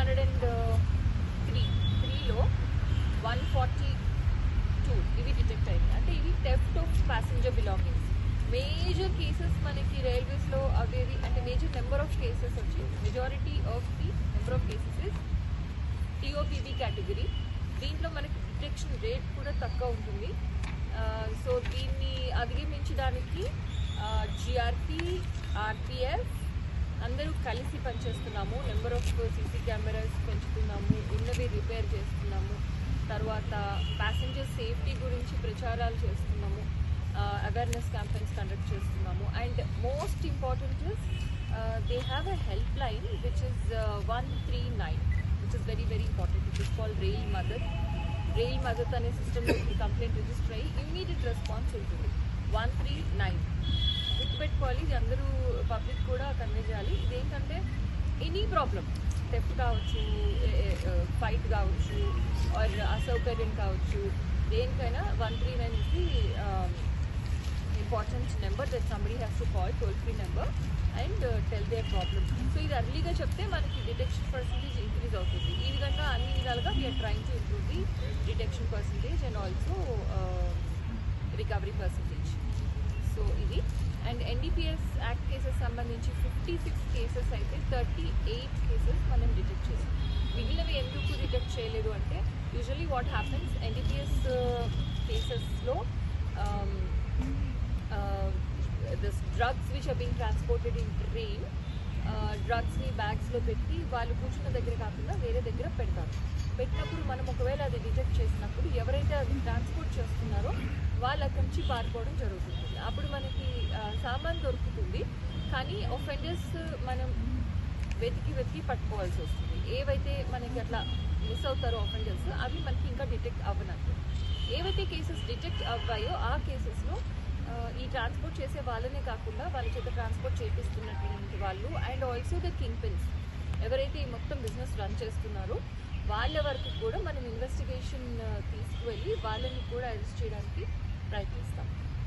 203లో 142 ఇవి డిటెక్ట్ అయింది. అంటే ఇవి theft of passenger belongings. Major cases మనకి రైల్వేస్లో అవేవి అంటే మేజర్ నెంబర్ ఆఫ్ కేసెస్ వచ్చి majority of the number of cases is TOPB category. దీంట్లో మనకి డిటెక్షన్ రేట్ కూడా తక్కువ ఉంటుంది. సో దీన్ని అధిగమించడానికి జిఆర్పి, ఆర్పిఎఫ్ అందరూ కలిసి పనిచేస్తున్నాము. నెంబర్ ఆఫ్ సీసీ కెమెరాస్ పెంచుతున్నాము, ఉన్నవి రిపేర్ చేస్తున్నాము. తర్వాత ప్యాసింజర్ సేఫ్టీ గురించి ప్రచారాలు చేస్తున్నాము, అవేర్నెస్ క్యాంపెయిన్స్ కండక్ట్ చేస్తున్నాము. And most important is they have a help line which is 139 which is very very important. It is called rail Madad. Rail Madad అనే సిస్టంలో కంప్లైంట్ రిజిస్టర్ అయ్యి ఇమ్మీడియట్ రెస్పాన్స్ ఉంటుంది. 139 గుర్తుపెట్టుకోవాలి. ఇది అందరూ పబ్లిక్ కూడా కన్వే చేయాలి. ఇదేంటంటే ఎనీ ప్రాబ్లం, థెఫ్ట్ కావచ్చు, ఫైట్ కావచ్చు, ఆర్ అసౌకర్యం కావచ్చు, దేనికైనా 139 is the important number that somebody has to call, toll free number, and tell their problem. So ఇది అర్లీగా చెప్తే మనకి డిటెక్షన్ పర్సంటేజ్ ఇంక్రీజ్ అవుతుంది. ఈ విధంగా అన్ని విధాలుగా we are trying to improve the detection percentage and also recovery percentage. So ఇది. అండ్ ఎన్డీపీఎస్ యాక్ట్ కేసెస్ సంబంధించి 56 కేసెస్ అయితే 38 కేసెస్ మనం డిటెక్ట్ చేసాం. మిగిలినవి ఎందుకు డిటెక్ట్ చేయలేదు అంటే యూజువలీ వాట్ హ్యాపెన్స్, ఎన్డీపీఎస్ కేసెస్లో this drugs which are being transported in train, డ్రగ్స్ని బ్యాగ్స్లో పెట్టి వాళ్ళు కూర్చున్న దగ్గర కాకుండా వేరే దగ్గర పెడతారు. పెట్టినప్పుడు మనం ఒకవేళ అది డిటెక్ట్ చేసినప్పుడు ఎవరైతే అది ట్రాన్స్పోర్ట్ చేస్తున్నారో వాళ్ళు అక్కడి నుంచి పారిపోవడం జరుగుతుంది. అప్పుడు మనకి సామాన్ దొరుకుతుంది, కానీ ఒఫెండర్స్ మనం వెతికి పట్టుకోవాల్సి వస్తుంది. ఏవైతే మనకి అట్లా మిస్ అవుతారో ఒఫెండర్స్ అవి మనకి ఇంకా డిటెక్ట్ అవ్వనట్టు. ఏవైతే కేసెస్ డిటెక్ట్ అవ్వాయో ఆ కేసెస్లో ఈ ట్రాన్స్పోర్ట్ చేసే వాళ్ళనే కాకుండా వాళ్ళ చేత ట్రాన్స్పోర్ట్ చేపిస్తున్నటువంటి వాళ్ళు and also the king pins ఎవరైతే ఈ మొత్తం బిజినెస్ రన్ చేస్తున్నారో వాళ్ళ వరకు కూడా మనం ఇన్వెస్టిగేషన్ తీసుకువెళ్ళి వాళ్ళని కూడా అరెస్ట్ చేయడానికి ప్రయత్నిస్తాం.